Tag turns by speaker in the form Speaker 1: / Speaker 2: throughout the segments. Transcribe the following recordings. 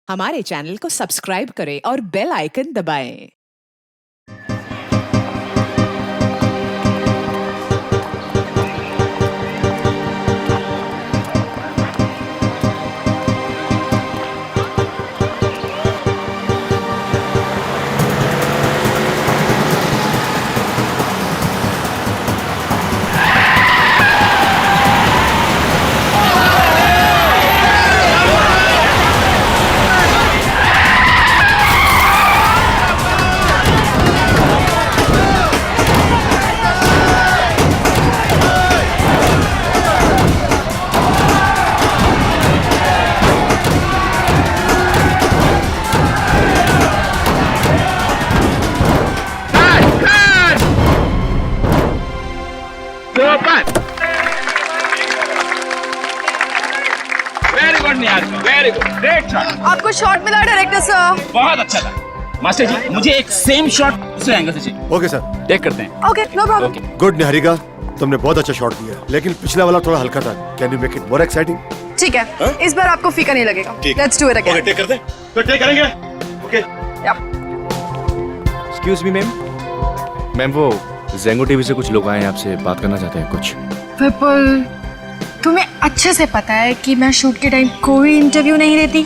Speaker 1: हमारे चैनल को सब्सक्राइब करें और बेल आइकन दबाएं।
Speaker 2: वेरी गुड निहार, वेरी गुड, ग्रेट शॉट।
Speaker 3: आपको शॉट मिला डायरेक्टर सर।
Speaker 2: बहुत अच्छा था मास्टर जी। मुझे एक सेम शॉट दूसरे एंगल से चाहिए।
Speaker 4: ओके सर,
Speaker 2: टेक करते हैं।
Speaker 3: Okay no problem.
Speaker 4: Good Niharika, तुमने बहुत अच्छा शॉट दिया, लेकिन पिछला वाला थोड़ा हल्का था। Can you make it more exciting?
Speaker 3: ठीक है, इस बार आपको फीका नहीं लगेगा। Let's do it again.
Speaker 4: Take करते हैं। तो टेक करेंगे। ओके।
Speaker 5: एक्सक्यूज मी मैम, वो ज़ेंगो टीवी से कुछ लोग आए हैं, आपसे बात करना चाहते हैं कुछ।
Speaker 3: विपुल, तुम्हें अच्छे से पता है कि मैं शूट के टाइम कोई इंटरव्यू नहीं देती,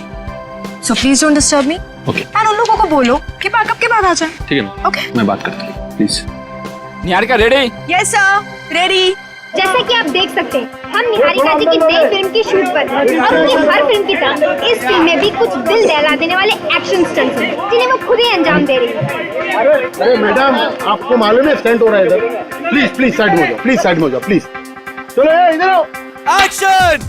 Speaker 3: so please don't disturb me.
Speaker 2: Okay.
Speaker 3: And उन लोगों को बोलो कि बैकअप के बाद आ जाए।
Speaker 2: ठीक है,
Speaker 3: ओके।
Speaker 2: मैं बात करता हूँ please. Niharika ready?
Speaker 3: Yes sir, ready.
Speaker 6: जैसा कि आप देख सकते हैं, हम निहारिका जी की नई फिल्म की शूट पर हैं और उनकी हर फिल्म की तरह इस फिल्म में भी कुछ दिल दहला देने वाले एक्शन स्टंट्स हैं जिन्हें वो खुद ही अंजाम दे रही है।
Speaker 7: अरे मैडम, आपको मालूम है स्टंट हो रहा है इधर। प्लीज प्लीज साइड में हो जाओ, प्लीज साइड में हो जाओ, प्लीज। चलो इधर आओ।
Speaker 5: एक्शन!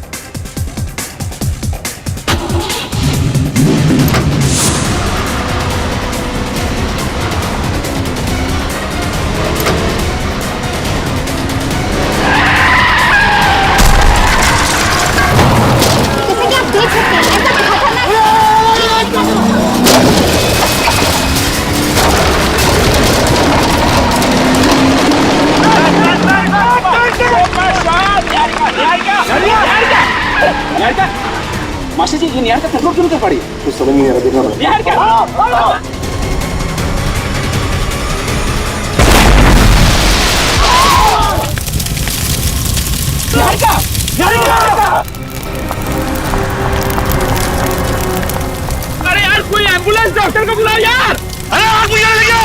Speaker 6: जैसा कि आप देख सकते हैं, ऐसा
Speaker 2: निहारिका, मास्टर जी ये निहारिका कंट्रोल क्यों नहीं कर पा रही?
Speaker 7: कुछ समझ नहीं आ रहा, देखना पड़ेगा।
Speaker 2: निहारिका! निहारिका! निहारिका! अरे यार, कोई एम्बुलेंस डॉक्टर को बुलाओ यार! अरे आग बुझाने लगे!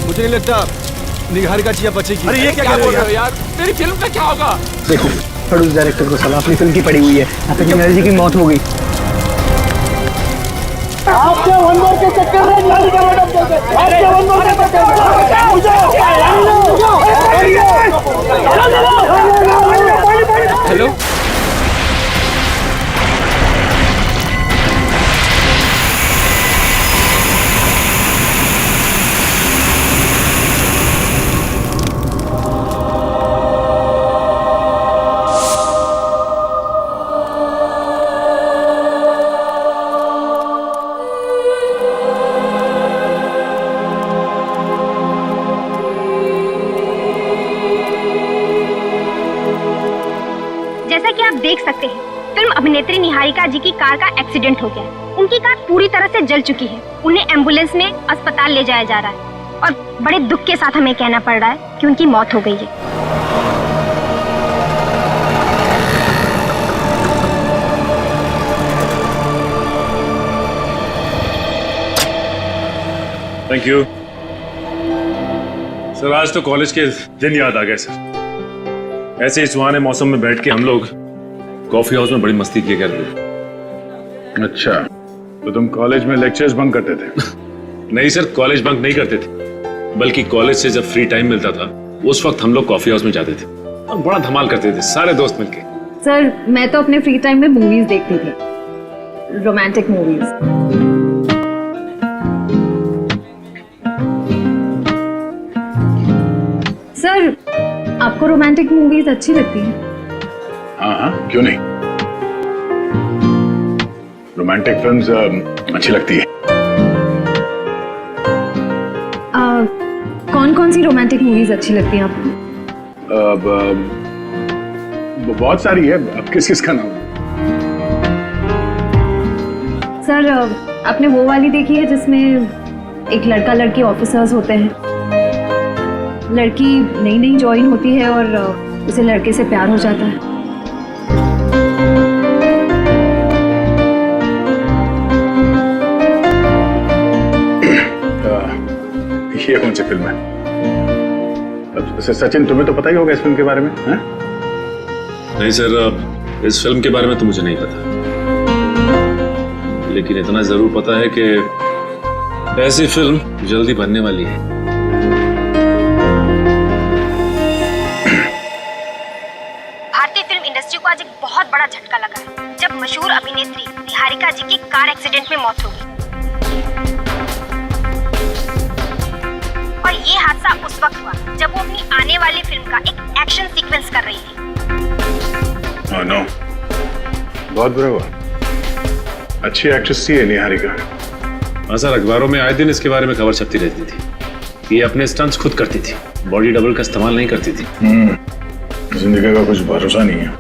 Speaker 5: मुझे नहीं लगता निहारिका जी अब बचेगी।
Speaker 2: अरे ये क्या बोल रहे हो यार? मेरी फिल्म का क्या होगा?
Speaker 8: देखो, प्रोड्यूस डायरेक्टर को सलाह अपनी फिल्म की पड़ी हुई है। यहाँ तक कि मेरी जी की मौत हो गई।
Speaker 2: हेलो,
Speaker 6: जैसा कि आप देख सकते हैं, फिल्म अभिनेत्री निहारिका जी की कार का एक्सीडेंट हो गया है। उनकी कार पूरी तरह से जल चुकी है। उन्हें एम्बुलेंस में अस्पताल ले जाया जा रहा है और बड़े दुख के साथ हमें कहना पड़ रहा है कि उनकी मौत हो गई है।
Speaker 9: Thank you sir. आज तो कॉलेज के दिन याद आ गए सर। ऐसे ही सुहाने मौसम में बैठ के हम लोग कॉफी हाउस में बड़ी मस्ती किया करते थे।
Speaker 7: अच्छा, तो तुम कॉलेज में लेक्चर्स बंक करते थे?
Speaker 9: नहीं सर, कॉलेज बंक नहीं करते थे, बल्कि कॉलेज से जब फ्री टाइम मिलता था उस वक्त हम लोग कॉफी हाउस में जाते थे और बड़ा धमाल करते थे सारे दोस्त मिलके।
Speaker 10: सर, मैं तो अपने फ्री टाइम में मूवीज देखती थी, रोमांटिक मूवीज। सर, आपको रोमांटिक मूवीज अच्छी लगती हैं?
Speaker 7: हाँ हाँ, क्यों नहीं। रोमांटिक फिल्म्स अच्छी लगती है।
Speaker 10: कौन कौन कौन सी रोमांटिक मूवीज अच्छी लगती हैं आपको?
Speaker 7: बहुत सारी है, अब किस किस का नाम?
Speaker 10: सर आपने वो वाली देखी है जिसमें एक लड़का लड़की ऑफिसर्स होते हैं, लड़की नई नई ज्वाइन होती है और उसे लड़के से प्यार हो जाता है?
Speaker 7: ये कौन सी फिल्म है? सचिन, तुम्हें तो पता ही होगा इस फिल्म के बारे में, हैं?
Speaker 9: नहीं सर, इस फिल्म के बारे में तो मुझे नहीं पता, लेकिन इतना जरूर पता है कि ऐसी फिल्म जल्दी बनने वाली है।
Speaker 6: भारतीय फिल्म इंडस्ट्री को आज एक बहुत बड़ा झटका लगा है जब मशहूर अभिनेत्री निहारिका जी की कार एक्सीडेंट में मौत हो गई। और ये हादसा उस वक्त हुआ जब वो अपनी आने वाली फिल्म का एक एक्शन सीक्वेंस कर रही थी।
Speaker 7: नो, बहुत बुरा हुआ। अच्छी एक्ट्रेस थी निहारिका।
Speaker 9: हाँ सर, अखबारों में आए दिन इसके बारे में खबर छपती रहती थी। ये अपने स्टंट्स खुद करती थी, बॉडी डबल का इस्तेमाल नहीं करती थी।
Speaker 7: जिंदगी का कुछ भरोसा नहीं है,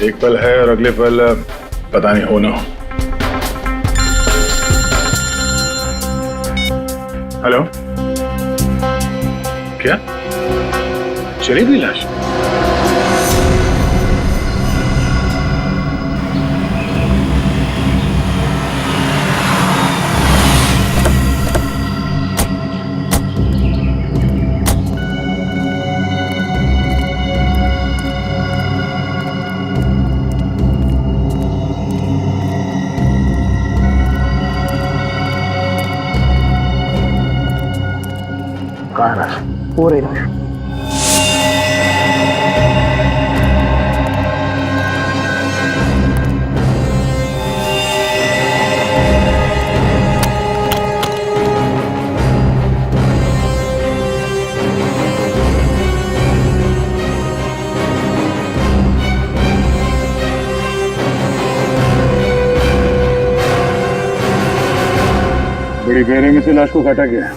Speaker 7: एक पल है और अगले पल पता नहीं हो ना हो। हेलो, क्या चली गई लाश? कहाँ लाश?
Speaker 8: हो रही लाश।
Speaker 7: बड़ी बेरहमी से लाश को काटा गया।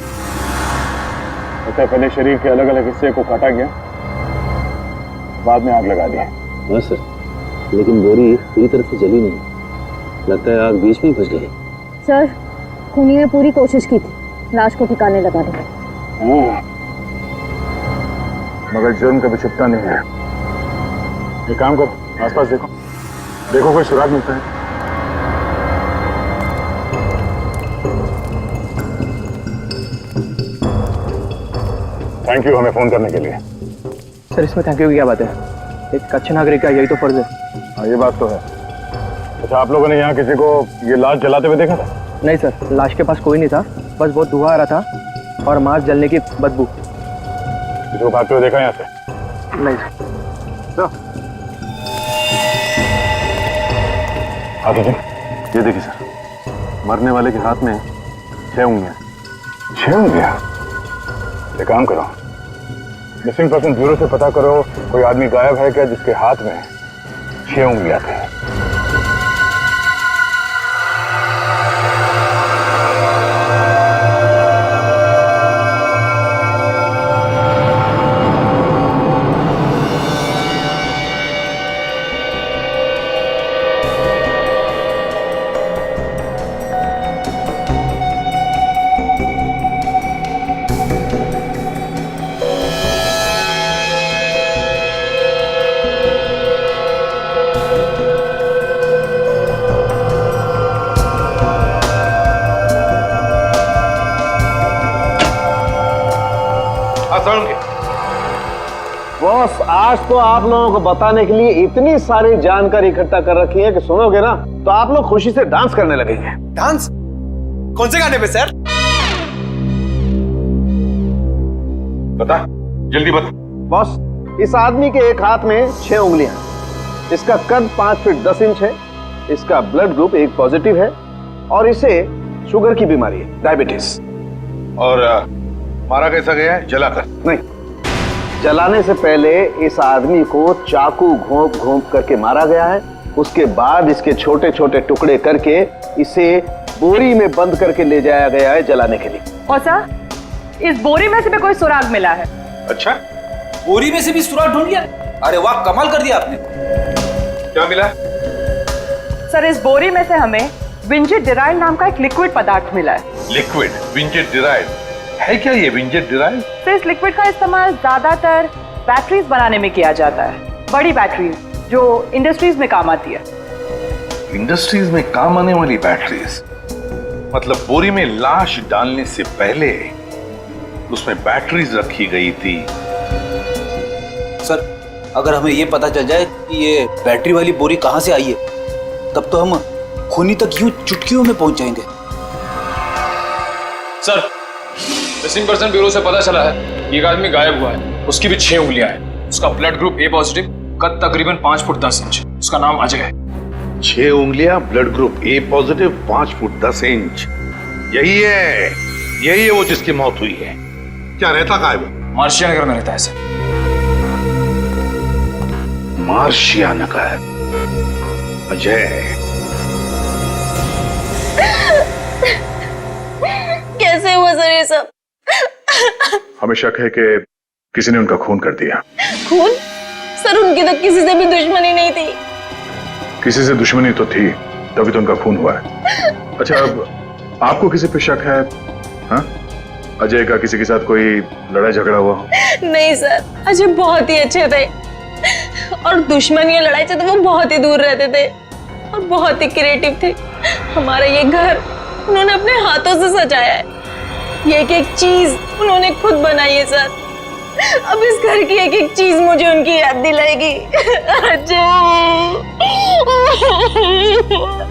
Speaker 7: पता पहले शरीर के अलग अलग हिस्से को काटा गया, बाद में आग लगा दी।
Speaker 11: हाँ सर, लेकिन बोरी पूरी तरह से जली नहीं, लगता है आग बीच में फंस गई।
Speaker 10: सर खूनी ने पूरी कोशिश की थी लाश को ठिकाने लगाने की,
Speaker 7: मगर जुर्म कभी छुपता नहीं है। एक काम करो, आसपास देखो, देखो कोई सुराग मिलता है। थैंक यू हमें फोन करने के लिए।
Speaker 8: सर इसमें थैंक यू की क्या बात है, एक अच्छे नागरिक का यही तो फर्ज है।
Speaker 7: हाँ ये बात तो है। अच्छा, आप लोगों ने यहाँ किसी को ये लाश जलाते हुए देखा था?
Speaker 8: नहीं सर, लाश के पास कोई नहीं था, बस बहुत धुआं आ रहा था और मांस जलने की बदबू।
Speaker 7: किसी को भागते हुए देखा यहाँ से?
Speaker 8: नहीं सर।
Speaker 7: आगे ये देखिए सर, मरने वाले के हाथ में 6 उंगलियां। 6 उंगलियां? एक काम करो, मिसिंग पर्सन ब्यूरो से पता करो कोई आदमी गायब है क्या जिसके हाथ में 6 उंगलियां थी।
Speaker 11: बॉस, आज तो आप लोगों को बताने के लिए इतनी सारी जानकारी इकट्ठा कर रखी है कि सुनोगे ना तो आप लोग खुशी से डांस करने लगेंगे।
Speaker 2: डांस? कौन से गाने पे सर?
Speaker 7: बता, जल्दी बता।
Speaker 11: बॉस, इस आदमी के एक हाथ में 6 उंगलियां, इसका कद 5 फीट 10 इंच है, इसका ब्लड ग्रुप एक पॉजिटिव है और इसे शुगर की बीमारी है, डायबिटीज।
Speaker 7: और मारा कैसा गया है? जलाकर?
Speaker 11: नहीं, जलाने से पहले इस आदमी को चाकू घोंप घोंप करके मारा गया है। उसके बाद इसके छोटे छोटे टुकड़े करके इसे बोरी में बंद करके ले जाया गया है जलाने के लिए।
Speaker 10: और सर
Speaker 12: इस बोरी में से भी कोई सुराग मिला है।
Speaker 2: अच्छा,
Speaker 13: बोरी में से भी सुराग ढूंढ लिया? अरे वाह, कमाल कर दिया आपने।
Speaker 2: क्या मिला?
Speaker 12: सर, इस बोरी में से हमें विंजेट डिराइल नाम का एक लिक्विड पदार्थ मिला है।
Speaker 7: लिक्विड विंजेट डिराइल है क्या ये विंजेट डिराइल?
Speaker 12: तो इस लिक्विड का इस्तेमाल ज्यादातर बैटरीज बनाने में किया जाता है, बड़ी बैटरीज जो इंडस्ट्रीज में काम आती है।
Speaker 7: इंडस्ट्रीज में काम आने वाली बैटरीज? मतलब बोरी में लाश डालने से पहले उसमें बैटरीज रखी गई थी।
Speaker 13: सर, अगर हमें ये पता चल जाए कि ये बैटरी वाली बोरी कहां से आई है, तब तो हम खूनी तक यूं चुटकियों में पहुंच जाएंगे।
Speaker 9: सर, मिसिंग पर्सन ब्यूरो से पता चला है कि एक आदमी गायब हुआ है। उसकी भी 6 उंगलियां हैं। उसका ब्लड ग्रुप ए पॉजिटिव, कद तकरीबन 5 फुट 10 इंच। उसका नाम अजय है।
Speaker 7: 6 उंगलियां, blood group A positive, 5 foot 10 inch. यही है वो जिसकी मौत हुई है। क्या रहता कहाँ है वो?
Speaker 9: मार्शिया नगर में रहता है सर।
Speaker 7: मार्शिया नगर। अजय,
Speaker 3: कैसे हुआ सर ये सब?
Speaker 7: हमें शक है कि किसी ने उनका खून कर दिया।
Speaker 3: खून? सर, उनकी तो किसी से भी दुश्मनी नहीं थी।
Speaker 7: किसी से दुश्मनी तो थी, तभी तो उनका खून हुआ है। अच्छा, अब आपको किसी पे शक है? हाँ? अजय का किसी के साथ कोई लड़ाई झगड़ा हुआ?
Speaker 3: नहीं सर, अजय बहुत ही अच्छे थे और दुश्मनी या लड़ाई से तो वो बहुत ही दूर रहते थे और बहुत ही क्रिएटिव थे। हमारा ये घर उन्होंने अपने हाथों से सजाया है। ये एक चीज उन्होंने खुद बनाई है सर। अब इस घर की एक चीज मुझे उनकी याद दिलाएगी।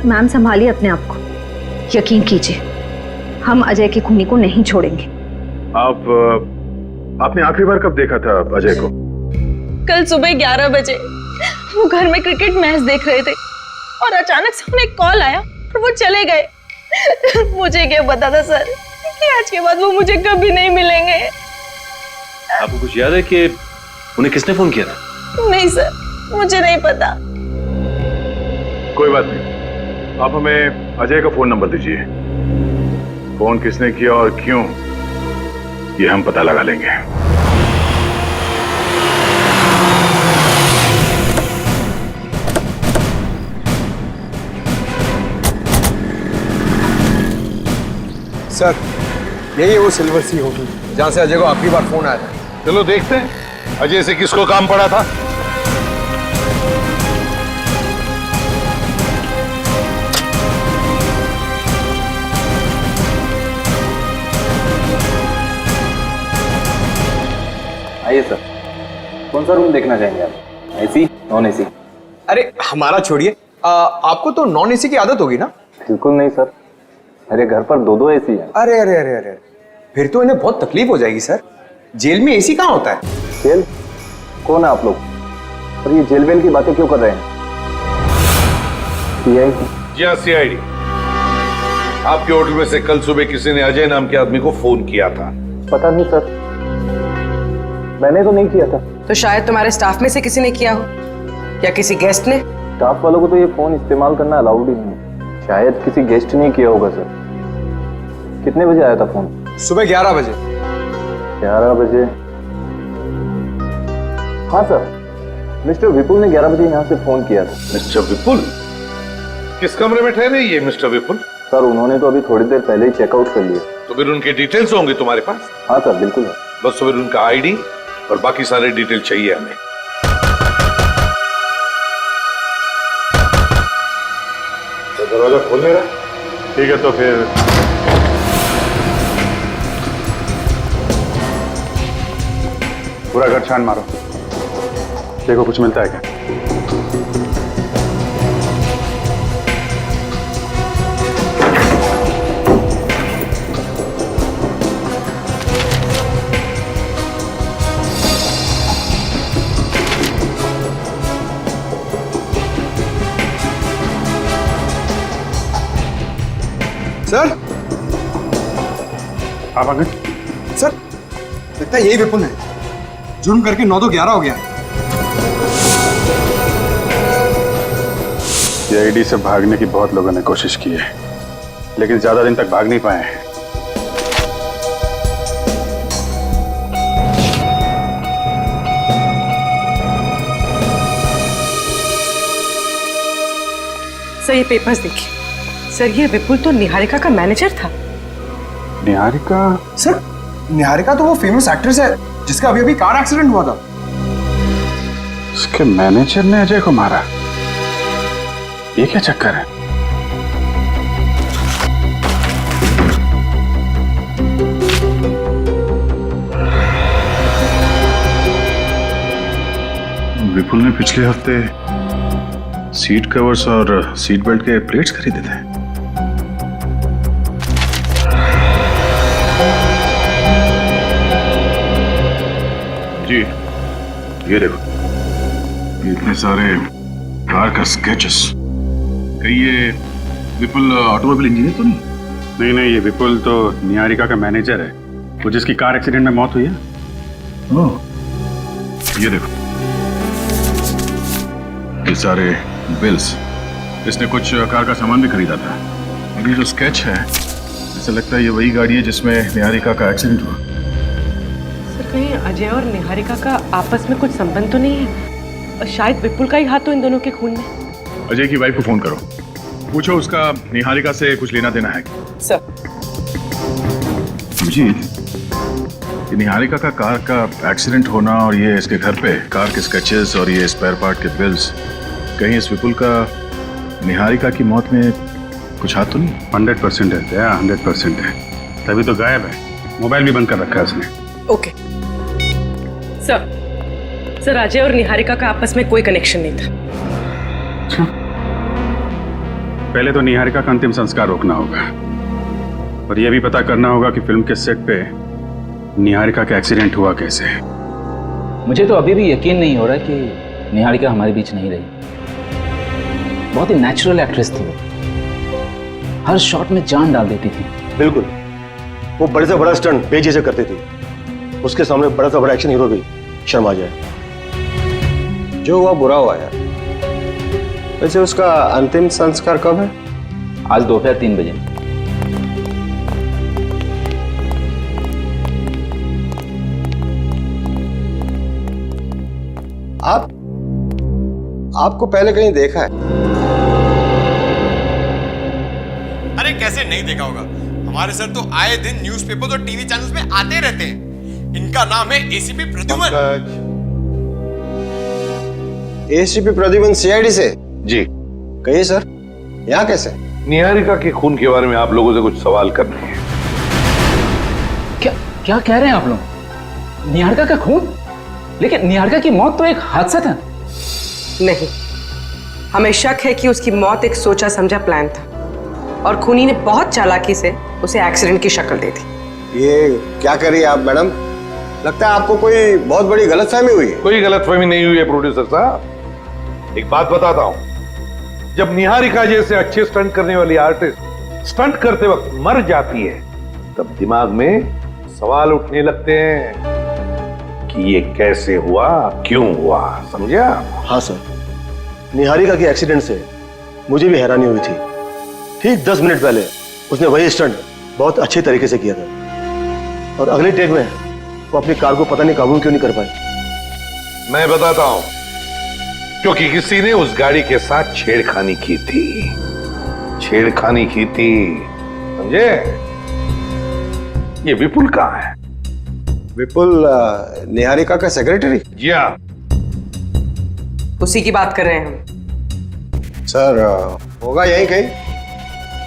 Speaker 10: मैम, संभालिए अपने आप को। यकीन कीजिए, हम अजय के खूनी को नहीं छोड़ेंगे।
Speaker 7: आपने आखिरी बार कब देखा था अजय को?
Speaker 3: कल सुबह 11 बजे वो घर में क्रिकेट मैच देख रहे थे और अचानक से उन्हें कॉल आया और वो चले गए। मुझे क्या पता था सर कि आज के बाद वो मुझे कभी नहीं मिलेंगे।
Speaker 9: आपको कुछ याद है कि उन्हें किसने फोन किया था?
Speaker 3: नहीं सर, मुझे नहीं पता।
Speaker 7: कोई बात नहीं, आप हमें अजय का फोन नंबर दीजिए। फोन किसने किया और क्यों, ये हम पता लगा लेंगे।
Speaker 11: सर, यही है वो सिल्वर सी होटल जहां से अजय को आखिरी बार फोन आया था।
Speaker 7: चलो देखते हैं अजय से किसको काम पड़ा था।
Speaker 13: आइए सर, कौन सा रूम देखना चाहेंगे आप? AC, non AC?
Speaker 11: अरे हमारा छोड़िए, आपको तो नॉन एसी की आदत होगी ना?
Speaker 13: बिल्कुल नहीं सर, मेरे घर पर 2-2 एसी है।
Speaker 11: अरे अरे अरे अरे, फिर तो इन्हें बहुत तकलीफ हो जाएगी सर। जेल में एसी कहाँ होता है?
Speaker 13: जेल? कौन है आप लोग? और ये जेल वेल की बातें क्यों कर रहे हैं? सीआईडी?
Speaker 7: जी हाँ, सीआईडी। आपके होटल में से कल सुबह किसी ने अजय नाम के आदमी को फोन किया था?
Speaker 13: पता नहीं सर, मैंने तो नहीं किया था।
Speaker 12: तो शायद तुम्हारे स्टाफ में से किसी ने किया हो या किसी गेस्ट ने।
Speaker 13: स्टाफ वालों को तो ये फोन इस्तेमाल करना अलाउड ही नहीं है। शायद किसी गेस्ट ने किया होगा सर। कितने बजे आया था फोन?
Speaker 11: सुबह 11 बजे।
Speaker 13: 11 बजे? हाँ सर, मिस्टर विपुल ने 11 बजे यहाँ से फोन किया था।
Speaker 7: मिस्टर विपुल? किस कमरे में ठहरे ये मिस्टर विपुल?
Speaker 13: सर, उन्होंने तो अभी थोड़ी देर पहले ही चेकआउट कर लिया।
Speaker 7: तो फिर उनके डिटेल्स होंगे तुम्हारे पास?
Speaker 13: हाँ सर, बिल्कुल है।
Speaker 7: बस तो फिर उनका आईडी और बाकी सारे डिटेल चाहिए हमें। तो दरवाजा खोल ले रहा? ठीक है, तो फिर पूरा घर छान मारो, देखो कुछ मिलता है क्या।
Speaker 11: सर,
Speaker 7: आप आ गए?
Speaker 11: सर, लगता है यही विपुल है। जुर्म करके 9 तो 11 हो गया।
Speaker 7: सीआईडी से भागने की बहुत लोगों ने कोशिश की है, लेकिन ज्यादा दिन तक भाग नहीं पाए हैं।
Speaker 12: सर ये पेपर्स देखिए। सर ये विपुल तो निहारिका का मैनेजर था।
Speaker 7: निहारिका?
Speaker 8: सर निहारिका तो वो फेमस एक्ट्रेस है जिसका अभी अभी कार एक्सीडेंट हुआ था।
Speaker 7: उसके मैनेजर ने अजय को मारा? ये क्या चक्कर है? विपुल ने पिछले हफ्ते सीट कवर्स और सीट बेल्ट के प्लेट्स खरीदे थे। जी ये देखो, इतने सारे कार का स्केचेस। कहीं ये विपुल ऑटोमोबाइल इंजीनियर तो नहीं? नहीं नहीं, ये विपुल तो निहारिका का मैनेजर है, वो जिसकी कार एक्सीडेंट में मौत हुई है। ओह, ये देखो, ये सारे बिल्स। इसने कुछ कार का सामान भी खरीदा था। और ये जो स्केच है, ऐसा लगता है ये वही गाड़ी है जिसमें निहारिका का एक्सीडेंट हुआ।
Speaker 12: सर कहीं अजय और निहारिका का आपस में कुछ संबंध तो नहीं है? और शायद विपुल का ही हाथ तो इन दोनों के खून में।
Speaker 7: अजय की वाइफ को फोन करो, पूछो उसका निहारिका से कुछ लेना देना है।
Speaker 12: सर
Speaker 7: जी, ये निहारिका का कार का एक्सीडेंट होना और ये इसके घर पे कार के स्केचेस और ये स्पेयर पार्ट के बिल्स, कहीं इस विपुल का निहारिका की मौत में कुछ हाथ तो नहीं? 100% है दया, 100% है। तभी तो गायब है, मोबाइल भी बंद कर रखा है उसने।
Speaker 12: ओके सर, सर अजय और निहारिका का आपस में कोई कनेक्शन नहीं था।
Speaker 7: अच्छा, पहले तो निहारिका का अंतिम संस्कार रोकना होगा और यह भी पता करना होगा कि फिल्म के सेट पे निहारिका का एक्सीडेंट हुआ कैसे।
Speaker 13: मुझे तो अभी भी यकीन नहीं हो रहा कि निहारिका हमारे बीच नहीं रही। बहुत ही नेचुरल एक्ट्रेस थी वो, हर शॉट में जान डाल देती थी।
Speaker 4: बिल्कुल, वो बड़े से बड़ा स्टंट बेझिझक करती थी, उसके सामने बड़ा से बड़ा एक्शन हीरो भी शर्मा जाए।
Speaker 11: जो हुआ बुरा हुआ यार। वैसे उसका अंतिम संस्कार कब है?
Speaker 13: आज दोपहर 3 बजे।
Speaker 11: आपको पहले कहीं देखा है?
Speaker 2: अरे कैसे नहीं देखा होगा, हमारे सर तो आए दिन न्यूज़पेपर और टीवी चैनल्स में आते रहते हैं। इनका नाम है ACP Pradyuman.
Speaker 11: ACP Pradyuman CID से?
Speaker 7: जी।
Speaker 11: कहिए सर, यहाँ कैसे?
Speaker 7: निहारिका के खून के बारे में आप लोगों से कुछ सवाल करने हैं।
Speaker 13: क्या कह रहे हैं आप लोग? निहारिका का खून? लेकिन निहारिका की मौत तो एक हादसा था।
Speaker 12: नहीं, हमें शक है कि उसकी मौत एक सोचा समझा प्लान था और खूनी ने बहुत चालाकी से उसे एक्सीडेंट की शक्ल दे दी।
Speaker 11: ये क्या करिए आप मैडम, लगता है आपको कोई बहुत बड़ी गलतफहमी हुई है।
Speaker 7: कोई गलतफहमी नहीं हुई है प्रोड्यूसर साहब। एक बात बताता हूं, जब निहारिका जैसे अच्छे स्टंट करने वाली आर्टिस्ट स्टंट करते वक्त मर जाती है, तब दिमाग में सवाल उठने लगते हैं कि ये कैसे हुआ, क्यों हुआ, समझा?
Speaker 4: हाँ सर, निहारिका के एक्सीडेंट से मुझे भी हैरानी हुई थी। ठीक 10 मिनट पहले उसने वही स्टंट बहुत अच्छे तरीके से किया था और अगले टेक में वो अपनी कार को पता नहीं काबू क्यों नहीं कर पाई।
Speaker 7: मैं बताता हूं, क्योंकि किसी ने उस गाड़ी के साथ छेड़खानी की थी। छेड़खानी की थी, समझे? ये विपुल कहाँ है?
Speaker 11: विपुल निहारिका का सेक्रेटरी?
Speaker 7: जी हाँ,
Speaker 12: उसी की बात कर रहे हैं हम।
Speaker 11: सर होगा यही कहीं।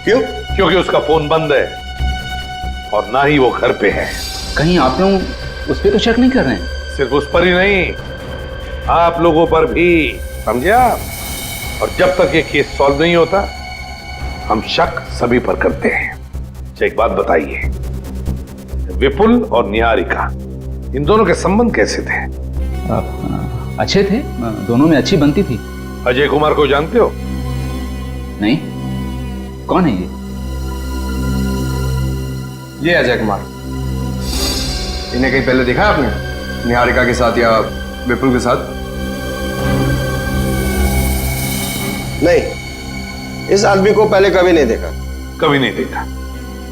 Speaker 11: क्यों?
Speaker 7: क्योंकि उसका फोन बंद है और ना ही वो घर पे है।
Speaker 13: कहीं आप लोग उस पर तो शक नहीं कर रहे हैं?
Speaker 7: सिर्फ उस पर ही नहीं, आप लोगों पर भी, समझा? और जब तक ये केस सॉल्व नहीं होता, हम शक सभी पर करते हैं। अच्छा एक बात बताइए, विपुल और निहारिका इन दोनों के संबंध कैसे थे?
Speaker 13: अच्छे थे, दोनों में अच्छी बनती थी।
Speaker 7: अजय कुमार को जानते हो?
Speaker 13: नहीं, कौन है ये?
Speaker 8: ये अजय कुमार। इन्हें कहीं पहले देखा है आपने, निहारिका के साथ या विपुल के साथ?
Speaker 11: नहीं, इस आदमी को पहले कभी नहीं देखा।
Speaker 7: कभी नहीं देखा,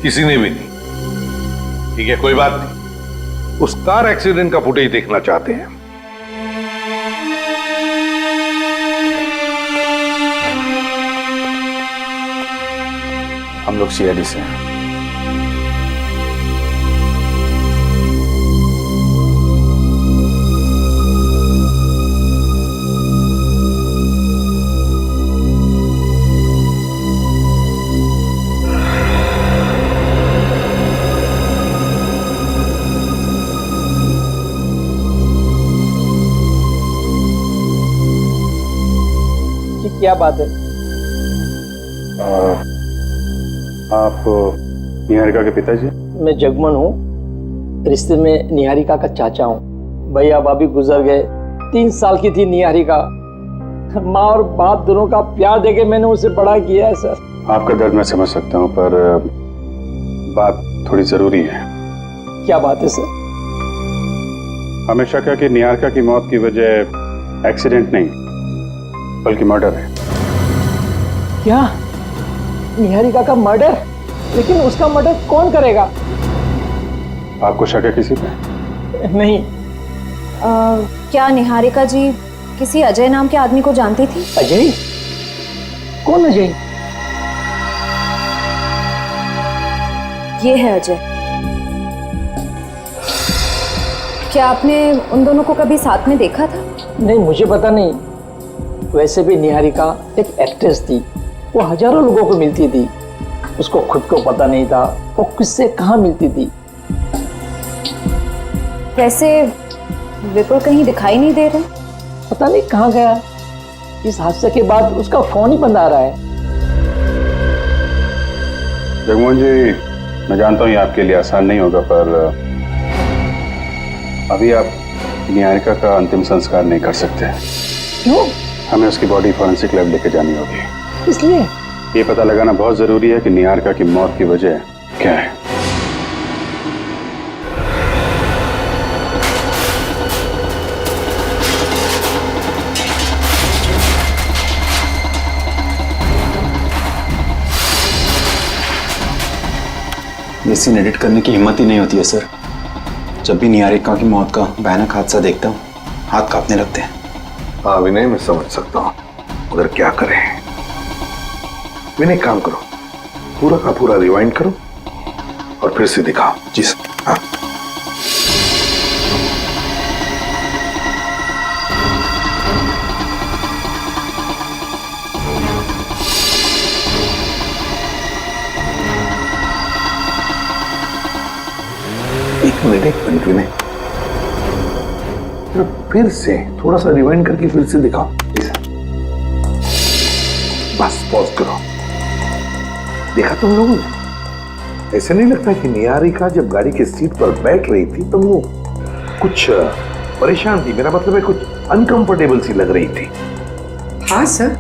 Speaker 7: किसी ने भी नहीं। ठीक है, कोई बात नहीं, उस कार एक्सीडेंट का फुटेज देखना चाहते हैं। हम लोग सीआईडी से हैं।
Speaker 11: क्या बात है?
Speaker 7: आप निहारिका के पिताजी?
Speaker 11: मैं जगमन हूँ, रिश्ते में निहारिका का चाचा हूँ। भैया भाभी गुजर गए। 3 साल की थी निहारिका। माँ और बाप दोनों का प्यार देके मैंने उसे बड़ा किया है सर।
Speaker 7: आपका दर्द मैं समझ सकता हूँ, पर बात थोड़ी जरूरी है।
Speaker 11: क्या बात है सर?
Speaker 7: हमेशा कहा कि निहारिका की मौत की वजह एक्सीडेंट नहीं बल्कि मर्डर है।
Speaker 11: क्या? निहारिका का मर्डर? लेकिन उसका मर्डर कौन करेगा?
Speaker 7: आपको शक है किसी पे?
Speaker 11: नहीं।
Speaker 10: क्या निहारिका जी किसी अजय नाम के आदमी को जानती थी?
Speaker 11: अजय? कौन अजय?
Speaker 10: ये है अजय। क्या आपने उन दोनों को कभी साथ में देखा था?
Speaker 11: नहीं, मुझे पता नहीं। वैसे भी निहारिका एक एक्ट्रेस थी, वो हजारों लोगों को मिलती थी। उसको खुद को पता नहीं था वो किससे कहाँ मिलती थी।
Speaker 10: वैसे विपुल कहीं दिखाई नहीं दे रहे?
Speaker 11: पता नहीं कहाँ गया। इस हादसे के बाद उसका फोन ही बंद आ रहा है।
Speaker 7: जगमोहन जी, मैं जानता हूँ ये आपके लिए आसान नहीं होगा, पर अभी आप निहारिका का अंतिम संस्कार नहीं कर सकते।
Speaker 11: क्यों?
Speaker 7: हमें उसकी बॉडी फॉरेंसिक लैब लेके जानी होगी।
Speaker 11: इसलिए
Speaker 7: ये पता लगाना बहुत जरूरी है कि निहारिका की मौत की वजह क्या है।
Speaker 14: ये सीन एडिट करने की हिम्मत ही नहीं होती है सर। जब भी निहारिका की मौत का भयानक हादसा देखता हूँ, हाथ कांपने लगते हैं।
Speaker 11: हाँ विनय, मैं समझ सकता हूँ, मगर क्या करें। विनय, काम करो, पूरा का पूरा रिवाइंड करो और फिर से दिखाओ। जी सर। हाँ। एक मिनट विनय, फिर से थोड़ा सा रिवाइंड करके फिर से दिखाओ। बस पॉज करो। देखा तुम लोगों ने? ऐसे नहीं लगता कि निहारिका जब गाड़ी की सीट पर बैठ रही थी तो वो कुछ परेशान थी? मेरा मतलब है कुछ अनकंफर्टेबल सी लग रही थी।
Speaker 12: हाँ सर,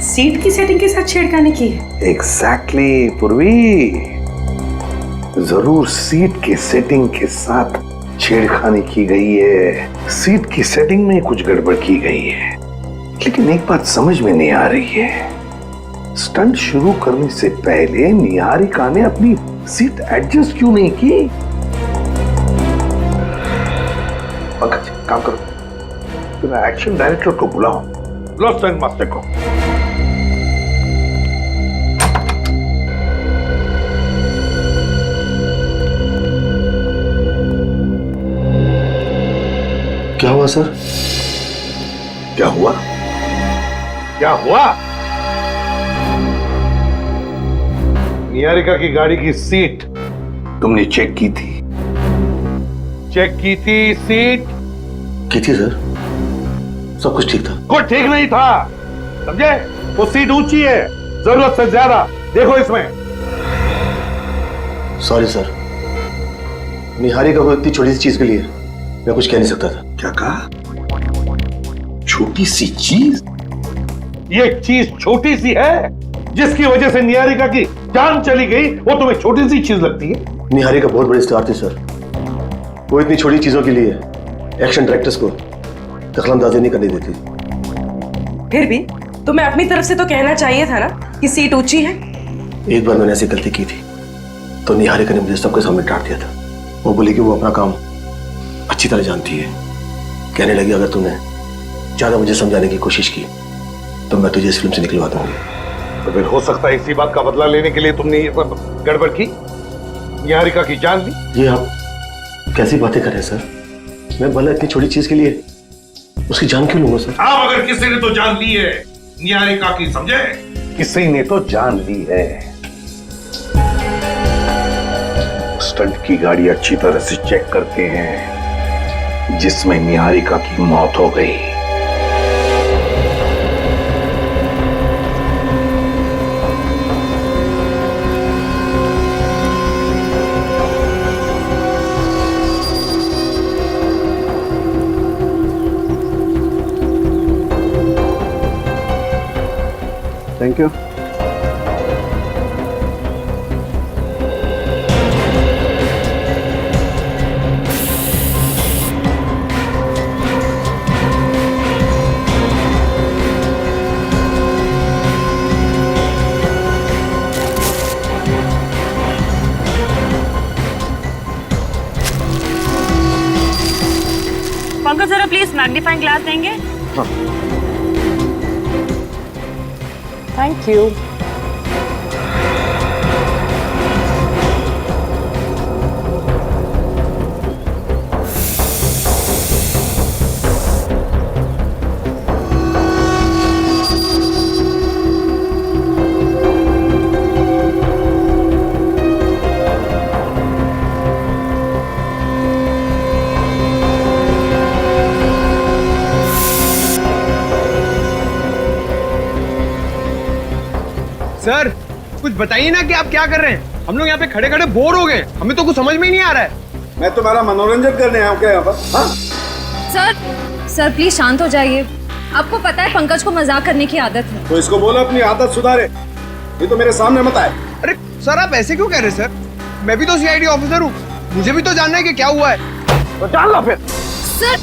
Speaker 12: सीट की सेटिंग के साथ छेड़खानी की है।
Speaker 11: एग्जैक्टली पूर्वी, जरूर सीट की सेटिंग के साथ छेड़खानी की गई है। सीट की सेटिंग में कुछ गड़बड़ की गई है। लेकिन एक बात समझ में नहीं आ रही है, स्टंट शुरू करने से पहले निहारिका ने अपनी सीट एडजस्ट क्यों नहीं की? पंकज, काम करो, तुम्हें एक्शन डायरेक्टर को बुलाओ, स्टंट मास्टर को।
Speaker 4: क्या हुआ सर?
Speaker 11: क्या हुआ? क्या हुआ? निहारिका की गाड़ी की सीट तुमने चेक की थी? चेक की थी सीट?
Speaker 4: की थी सर, सब कुछ ठीक था।
Speaker 11: कुछ ठीक नहीं था, समझे? वो सीट ऊंची है, जरूरत से ज्यादा। देखो इसमें।
Speaker 4: सॉरी सर, निहारिका को इतनी छोटी सी चीज के लिए मैं कुछ कह नहीं सकता था।
Speaker 11: क्या कहा? छोटी सी चीज? ये चीज छोटी सी है जिसकी वजह से निहारिका की जान चली गई, वो तुम्हें छोटी सी चीज लगती है?
Speaker 4: निहारिका बहुत बड़ी स्टार थी सर, वो इतनी छोटी चीजों के लिए एक्शन डायरेक्टर्स को दखलंदाजी नहीं करने देती।
Speaker 12: फिर भी तुम्हें अपनी तरफ से तो कहना चाहिए था ना कि सीट ऊंची है।
Speaker 4: एक बार मैंने ऐसी गलती की थी तो निहारिका ने मुझे सबके सामने डांट दिया था। वो बोली कि वो अपना काम अच्छी तरह जानती है। कहने लगी अगर तूने ज्यादा मुझे समझाने की कोशिश की तो मैं तुझे इस फिल्म से निकलवा दूंगी।
Speaker 11: तो फिर हो सकता है इसी बात का बदला लेने के लिए तुमने ये सब गड़बड़ की, निहारिका की जान ली।
Speaker 4: ये आप कैसी बातें कर रहे हैं सर? मैं भला इतनी छोटी चीज के लिए उसकी जान क्यों लूंगा सर?
Speaker 11: हाँ, मगर किसी ने तो जान ली है निहारिका की, समझे? किसी ने तो जान ली है। स्टंट की गाड़ी अच्छी तरह से चेक करते हैं जिसमें निहारिका की मौत हो गई।
Speaker 14: Thank you.
Speaker 3: पंकज जरा प्लीज मैग्नीफाइंग ग्लास देंगे। Thank you.
Speaker 2: सर कुछ बताइए ना कि आप क्या कर रहे हैं? हम लोग यहाँ पे खड़े खड़े बोर हो गए, हमें तो कुछ समझ में ही नहीं आ रहा है।
Speaker 11: मैं तुम्हारा मनोरंजन करने आया हूँ क्या यहाँ पर? हाँ?
Speaker 10: सर प्लीज शांत हो जाइए। आपको पता है पंकज को मजाक करने की आदत है।
Speaker 11: तो इसको बोलो अपनी आदत सुधारे, ये तो मेरे सामने मत आए।
Speaker 2: अरे सर आप ऐसे क्यों कह रहे हैं सर? मैं भी तो सीआईडी ऑफिसर हूँ, मुझे भी तो जानना है कि क्या हुआ है।
Speaker 11: तो जान लो फिर।
Speaker 10: सर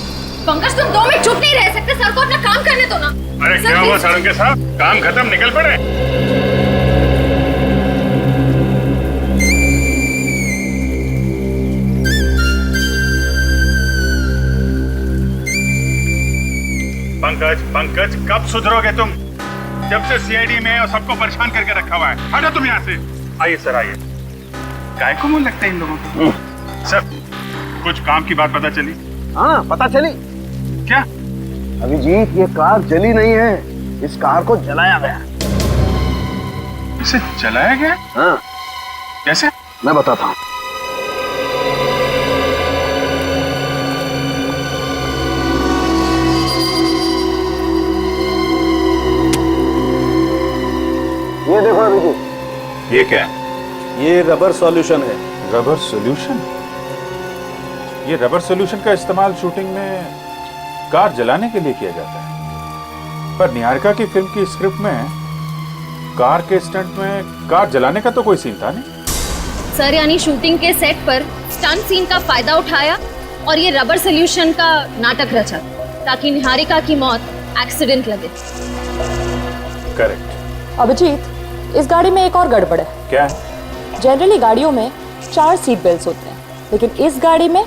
Speaker 10: पंकज तुम 2 मिनट चुप नहीं रह सकते, सर को अपना काम करने दो ना।
Speaker 7: अरे क्या हुआ सर के साथ? काम खत्म, निकल पड़े। पंकज कब सुधरोगे तुम? जब से सीआईडी में और सबको परेशान करके रखा हुआ है। हटो तुम यहाँ से। आइए सर आइए। काय को मुंह लगता है इन लोगों को? सर कुछ काम की बात पता चली?
Speaker 11: हाँ पता चली।
Speaker 7: क्या?
Speaker 11: अभिजीत ये कार जली नहीं है, इस कार को जलाया गया।
Speaker 7: इसे जलाया गया?
Speaker 11: हाँ।
Speaker 7: कैसे?
Speaker 11: मैं बताता हूँ। ये देखो अभिजीत।
Speaker 7: ये क्या है?
Speaker 11: ये रबर सॉल्यूशन है।
Speaker 7: Rubber solution? ये रबर सॉल्यूशन का इस्तेमाल शूटिंग में कार जलाने के लिए किया जाता है, पर निहारिका की फिल्म की स्क्रिप्ट में कार के स्टंट में कार जलाने का तो कोई सीन था नहीं।
Speaker 10: सर यानी शूटिंग के सेट पर स्टंट सीन का फायदा उठाया और ये रबर सॉल्यूशन का नाटक रचा ताकि निहारिका की मौत एक्सीडेंट लगे।
Speaker 7: करेक्ट।
Speaker 3: अभिजीत इस गाड़ी में एक और गड़बड़ है।
Speaker 7: क्या है?
Speaker 3: जनरली गाड़ियों में 4 सीट बेल्ट होते हैं, लेकिन इस गाड़ी में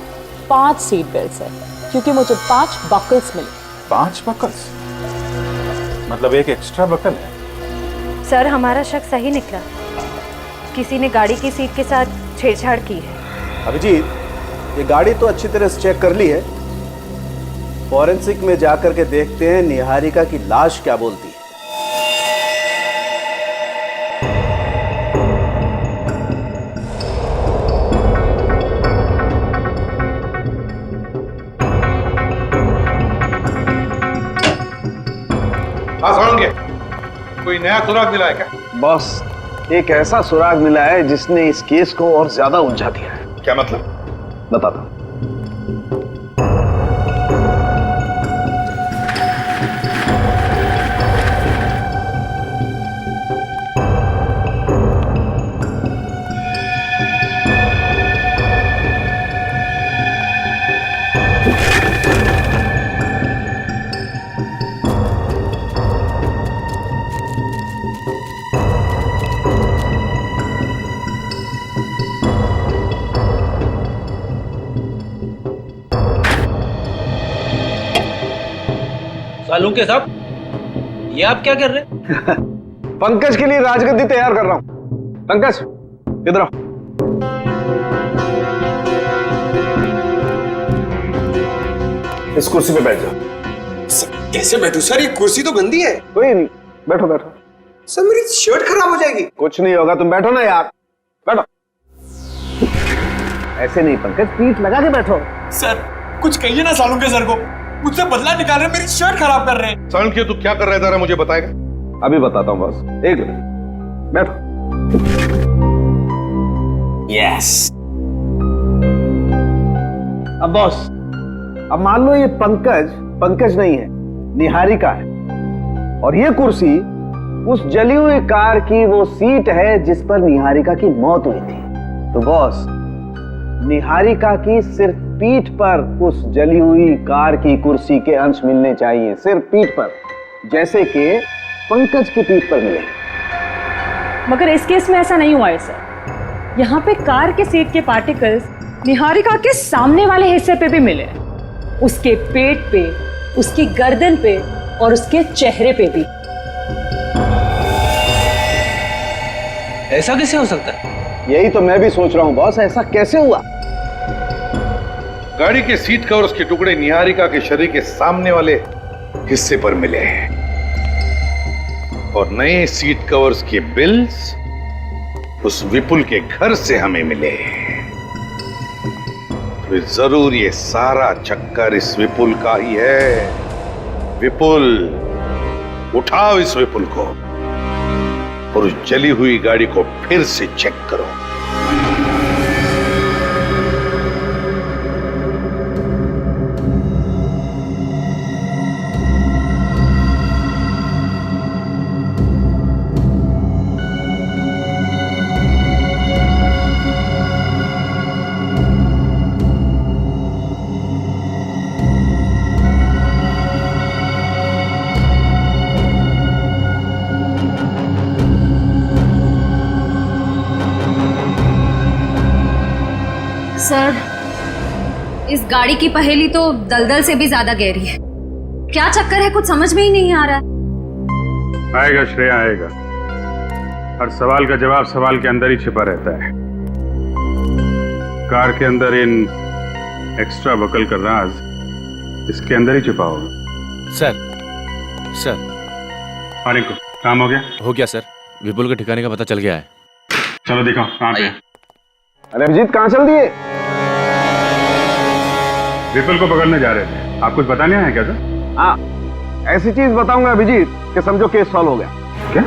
Speaker 3: 5 सीट बेल्ट है, क्योंकि मुझे 5 बकल्स मिले।
Speaker 7: 5 बकल्स? मतलब एक एक्स्ट्रा बकल है।
Speaker 10: सर हमारा शक सही निकला, किसी ने गाड़ी की सीट के साथ छेड़छाड़ की है।
Speaker 15: अभिजीत ये गाड़ी तो अच्छी तरह से चेक कर ली है, फॉरेंसिक में जाकर के देखते हैं निहारिका की लाश क्या बोलती है।
Speaker 11: कोई नया सुराग मिला है क्या?
Speaker 15: बॉस एक ऐसा सुराग मिला है जिसने इस केस को और ज्यादा उलझा दिया है।
Speaker 11: क्या मतलब?
Speaker 15: बताता हूं।
Speaker 13: सालू के साहब ये आप क्या कर रहे हैं?
Speaker 15: पंकज के लिए राजगद्दी तैयार कर रहा हूं। पंकज इधर आओ। इस कुर्सी पे बैठ जाओ।
Speaker 2: कैसे बैठूं सर, ये कुर्सी तो गंदी है।
Speaker 15: कोई नहीं, बैठो बैठो।
Speaker 2: सर मेरी शर्ट खराब हो जाएगी।
Speaker 15: कुछ नहीं होगा, तुम बैठो ना यार, बैठो। ऐसे नहीं पंकज, पीठ लगा के बैठो।
Speaker 2: सर कुछ कहिए ना सालू के सर को, मुझसे बदला निकाल रहे, मेरी शर्ट खराब कर रहे हैं।
Speaker 11: सालू के तू क्या कर रहा है जरा मुझे बताएगा?
Speaker 15: अभी बताता हूँ बॉस, एक मिनट बैठो।
Speaker 2: यस।
Speaker 15: अब बॉस, अब मान लो ये पंकज नहीं है, निहारिका है, और ये कुर्सी उस जली हुई कार की वो सीट है जिस पर निहारिका की मौत हुई थी। तो बॉस, निहारिका की सिर्फ पीठ पर उस जली हुई कार की कुर्सी के अंश मिलने चाहिए, सिर्फ पीठ पर, जैसे कि पंकज की पीठ पर मिले।
Speaker 3: मगर इस केस में ऐसा नहीं हुआ है सर। यहाँ पे कार के सीट के पार्टिकल्स निहारिका के सामने वाले हिस्से पे भी मिले, उसके पेट पे, उसकी गर्दन पे और उसके चेहरे पे भी।
Speaker 15: ऐसा कैसे हो सकता है? यही तो मैं भी सोच रहा हूँ बॉस, ऐसा कैसे हुआ?
Speaker 11: गाड़ी के सीट कवर्स के टुकड़े निहारिका के शरीर के सामने वाले हिस्से पर मिले हैं और नए सीट कवर्स के बिल्स उस विपुल के घर से हमें मिले। तो जरूर ये सारा चक्कर इस विपुल का ही है। विपुल, उठाओ इस विपुल को और उस जली हुई गाड़ी को फिर से चेक करो।
Speaker 10: सर, इस गाड़ी की पहेली तो दलदल से भी ज्यादा गहरी है। क्या चक्कर है, कुछ समझ में ही नहीं आ रहा है।
Speaker 7: आएगा श्रेया, आएगा। हर सवाल का जवाब सवाल के अंदर ही छिपा रहता है। कार के अंदर इन एक्स्ट्रा वकल का राज इसके अंदर ही छिपा होगा।
Speaker 5: सर
Speaker 7: अरे काम हो गया?
Speaker 5: हो गया सर, विपुल के ठिकाने का पता चल गया है।
Speaker 7: चलो दिखाओ कहाँ पे।
Speaker 15: अरे अभिजीत, कहाँ चल दिए?
Speaker 7: विपुल को पकड़ने जा रहे थे। आप कुछ बताने आए क्या सर?
Speaker 15: हाँ, ऐसी चीज बताऊंगा अभिजीत कि समझो केस सॉल्व हो गया।
Speaker 7: क्या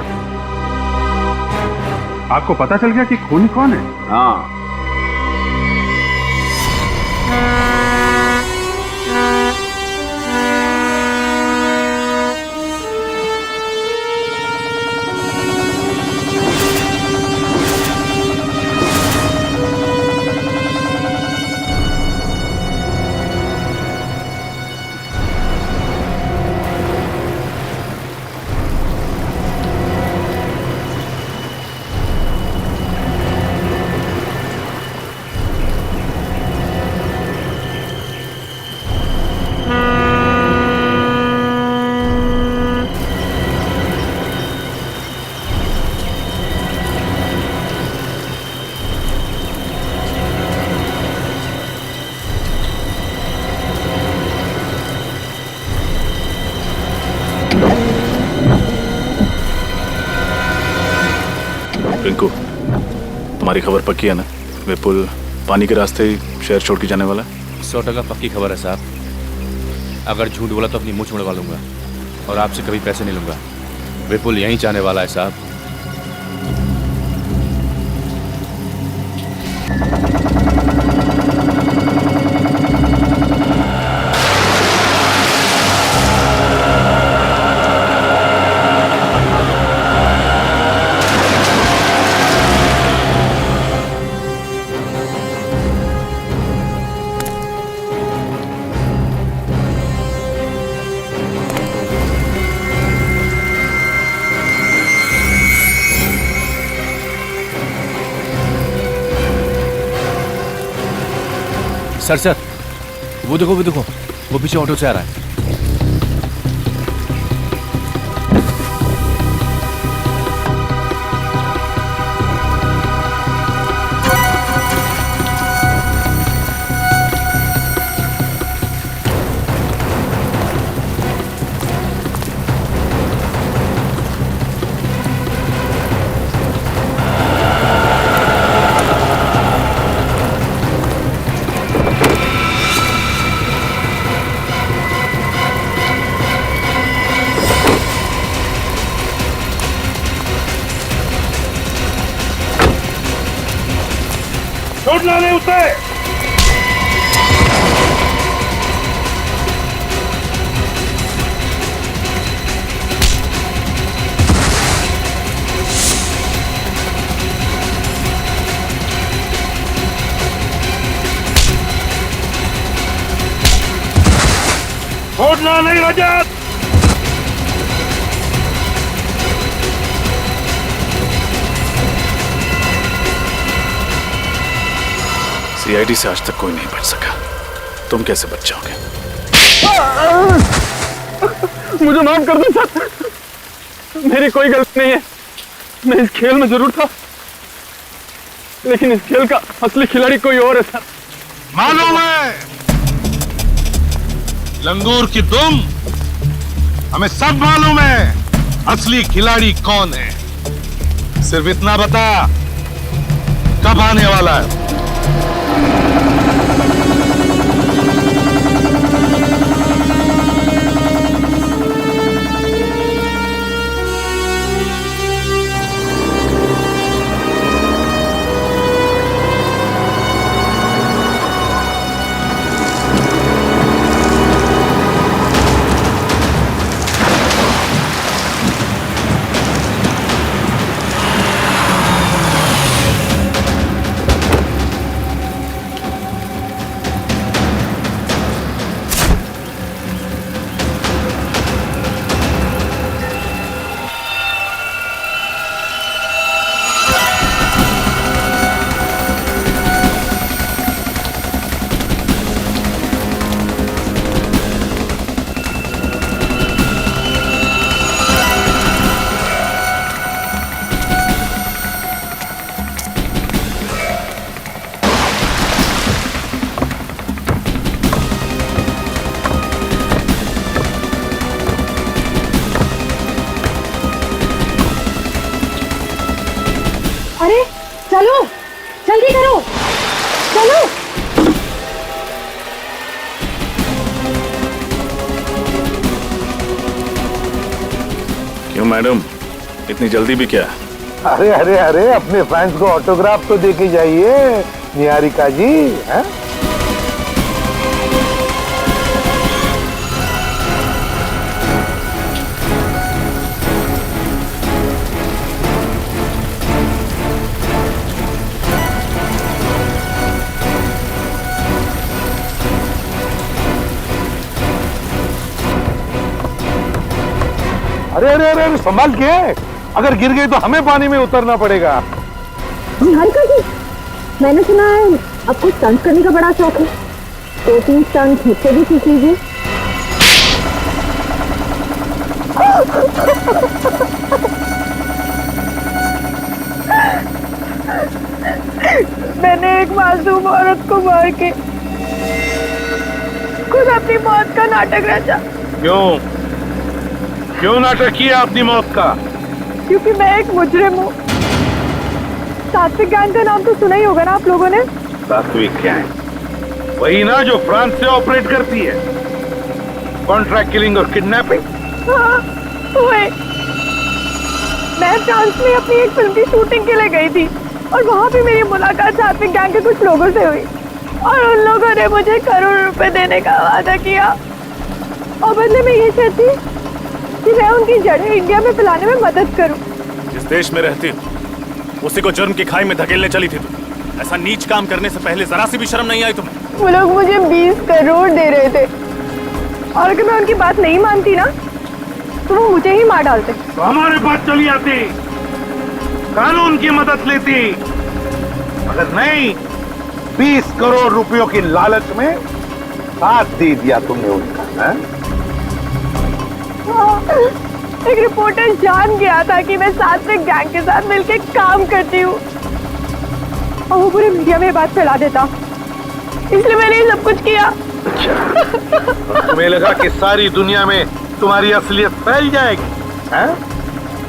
Speaker 7: आपको पता चल गया कि खूनी कौन है?
Speaker 15: हाँ।
Speaker 5: रिंकू, तुम्हारी खबर पक्की है ना? विपुल पानी के रास्ते ही शहर छोड़ के जाने वाला है? 100% पक्की खबर है साहब। अगर झूठ बोला तो अपनी मुंह मुड़वा लूंगा और आपसे कभी पैसे नहीं लूंगा। विपुल यहीं जाने वाला है साहब। सर वो देखो वो पीछे ऑटो से आ रहा है।
Speaker 11: छोड़ना नहीं उसे। छोड़ना नहीं रजत।
Speaker 5: सीआईडी से आज तक कोई नहीं बच सका, तुम कैसे बच जाओगे?
Speaker 15: मुझे माफ कर दो सर, मेरी कोई गलती नहीं है। मैं इस खेल में जरूर था, लेकिन इस खेल का असली खिलाड़ी कोई और है सर।
Speaker 11: मालूम है लंगूर की तुम, हमें सब मालूम है असली खिलाड़ी कौन है। सिर्फ इतना बता, कब आने वाला है?
Speaker 3: अरे चलो, जल्दी करो, चलो।
Speaker 5: क्यों मैडम, इतनी जल्दी भी क्या?
Speaker 11: अरे अरे अरे, अपने फैंस को ऑटोग्राफ तो दे के जाइए निहारिका जी। हैं? अरे अरे अरे, संभाल के, अगर गिर गई तो हमें पानी में उतरना पड़ेगा।
Speaker 3: निहारिका जी, मैंने सुना है आपको स्टंट करने का बड़ा शौक है, 2-3 स्टंट मुझसे भी सीख लीजिए। मैंने एक मासूम औरत को मार के खुद अपनी मौत का नाटक रचा।
Speaker 11: क्यों नाटक किया अपनी मौत का?
Speaker 3: क्योंकि मैं एक मुजरिम हूँ। सात्विक गैंग का नाम तो सुना ही होगा ना आप लोगों ने?
Speaker 11: सात्विक गैंग, वही ना जो फ्रांस से ऑपरेट करती है, कॉन्ट्रैक्ट किलिंग और किडनैपिंग।
Speaker 3: हाँ, वही। मैं फ्रांस में अपनी एक फिल्म की शूटिंग के लिए गई थी और वहाँ भी मेरी मुलाकात सात्विक गैंग के कुछ लोगों से हुई और उन लोगों ने मुझे करोड़ रुपए देने का वादा किया और बदले में ये शर्त थी कि मैं उनकी जड़ें इंडिया में फैलाने में मदद करूं।
Speaker 5: जिस देश में रहती हो उसी को जुर्म की खाई में धकेलने चली थी तुम। ऐसा नीच काम करने से पहले जरा सी भी शर्म नहीं आई तुम्हें?
Speaker 3: वो लोग मुझे 20 करोड़ दे रहे थे और अगर मैं उनकी बात नहीं मानती ना तो वो मुझे ही मार डालते।
Speaker 11: तो हमारे पास चली आती, कानून की मदद लेती, अगर नहीं 20 करोड़ रुपयों की लालच में साथ दे दिया तुमने उनका। है?
Speaker 3: एक रिपोर्टर जान गया था कि मैं सात्विक गैंग के साथ मिलकर काम करती हूँ और वो पूरे मीडिया में बात फैला देता, इसलिए मैंने ये सब कुछ किया।
Speaker 11: अच्छा, तुम्हें लगा कि सारी दुनिया में तुम्हारी असलियत फैल जाएगी, हैं?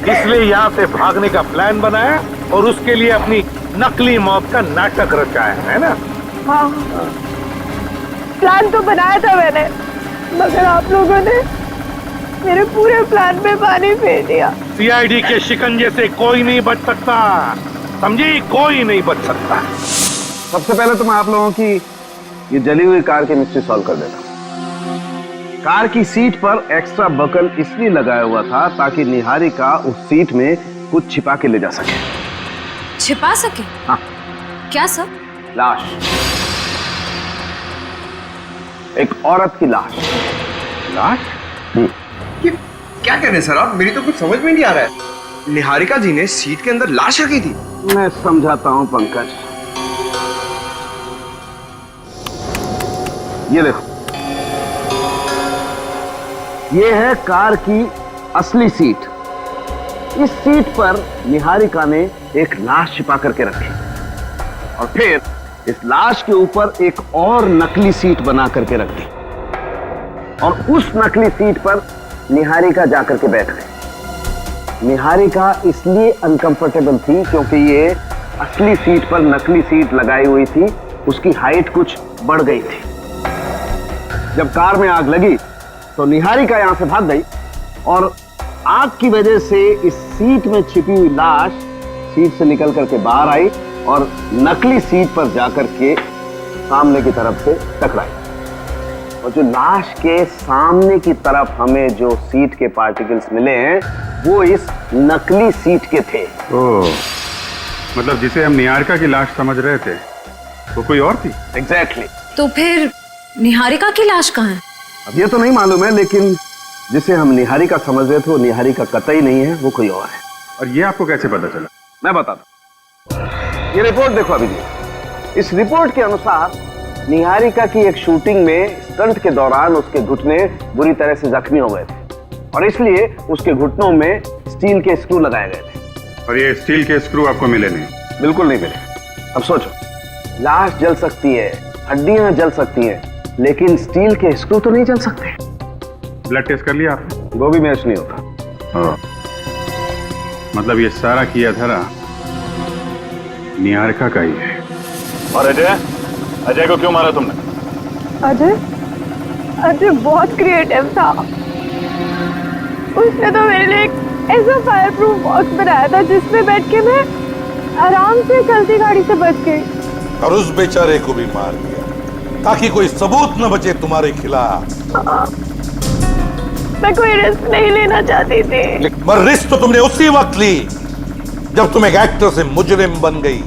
Speaker 11: इसलिए यहाँ से भागने का प्लान बनाया और उसके लिए अपनी नकली मौत का नाटक रचाया, है ना?
Speaker 3: हाँ, प्लान तो बनाया था मैंने, मगर आप लोगों ने मेरे पूरे प्लान में पानी फेर दिया।
Speaker 11: सीआईडी के शिकंजे से कोई नहीं बच सकता, समझी? कोई नहीं बच सकता।
Speaker 15: सबसे पहले तो मैं आप लोगों की ये जली हुई कार की मिस्ट्री सॉल्व कर देता हूं। कार की सीट पर एक्स्ट्रा बकल इसलिए लगाया हुआ था ताकि निहारिका उस सीट में कुछ छिपा के ले जा सके।
Speaker 10: छिपा सके?
Speaker 15: हाँ।
Speaker 10: क्या सर?
Speaker 15: लाश, एक औरत की लाश।
Speaker 8: लाश? ये क्या कह रहे हैं सर आप? मेरी तो कुछ समझ में नहीं आ रहा है। निहारिका जी ने सीट के अंदर लाश रखी थी?
Speaker 15: मैं समझाता हूं पंकज। ये देखो, ये है कार की असली सीट। इस सीट पर निहारिका ने एक लाश छिपा करके रखी और फिर इस लाश के ऊपर एक और नकली सीट बना करके रख दी और उस नकली सीट पर निहारिका जाकर के बैठ गई। निहारिका इसलिए अनकंफर्टेबल थी क्योंकि ये असली सीट पर नकली सीट लगाई हुई थी, उसकी हाइट कुछ बढ़ गई थी। जब कार में आग लगी तो निहारिका यहां से भाग गई और आग की वजह से इस सीट में छिपी हुई लाश सीट से निकल करके बाहर आई और नकली सीट पर जाकर के सामने की तरफ से टकराई। और जो लाश के सामने की तरफ हमें जो सीट के पार्टिकल्स मिले हैं वो इस नकली सीट के थे।
Speaker 7: ओह, मतलब जिसे हम निहारिका की लाश समझ रहे थे वो कोई और थी?
Speaker 15: एग्जैक्टली।
Speaker 10: तो फिर निहारिका की लाश कहाँ है?
Speaker 15: अब ये तो नहीं मालूम है, लेकिन जिसे हम निहारिका समझ रहे थे वो निहारिका कतई नहीं है, वो कोई और है।
Speaker 7: और ये आपको कैसे पता चला?
Speaker 15: मैं बताता हूं। ये रिपोर्ट देखो अभी जी। इस रिपोर्ट के अनुसार निहारिका की एक शूटिंग में स्टंट के दौरान उसके घुटने बुरी तरह से जख्मी हो गए थे और इसलिए उसके घुटनों में स्टील के स्क्रू लगाए गए थे।
Speaker 7: और ये स्टील के स्क्रू आपको मिले नहीं?
Speaker 15: बिल्कुल नहीं मिले। अब सोचो, लाश जल सकती है, हड्डियां जल सकती हैं, लेकिन स्टील के स्क्रू तो नहीं जल सकते।
Speaker 7: ब्लड टेस्ट कर लिया आपने?
Speaker 15: वो भी मैच नहीं होता।
Speaker 7: मतलब ये सारा किया धरा निहारिका का ही है।
Speaker 5: और अजय को क्यों मारा तुमने?
Speaker 3: अजय बहुत क्रिएटिव था। उसने तो मेरे लिए एक ऐसा फायर प्रूफ बॉक्स बनाया था जिसमें बैठ के मैं आराम से चलती गाड़ी से बच गई
Speaker 11: और उस बेचारे को भी मार दिया ताकि कोई सबूत न बचे तुम्हारे खिलाफ।
Speaker 3: मैं कोई रिस्क नहीं लेना चाहती थी।
Speaker 11: पर रिस्क तो तुमने उसी वक्त ली जब तुम एक एक्टर से मुजरिम बन गई।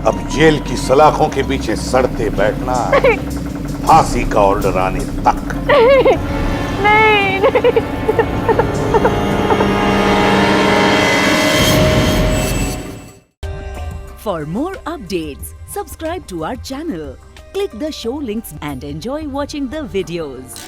Speaker 11: अब जेल की सलाखों के पीछे सड़ते बैठना, फांसी का ऑर्डर आने तक।
Speaker 3: नहीं।
Speaker 1: For more updates, subscribe to our channel, click the show links and enjoy watching the videos.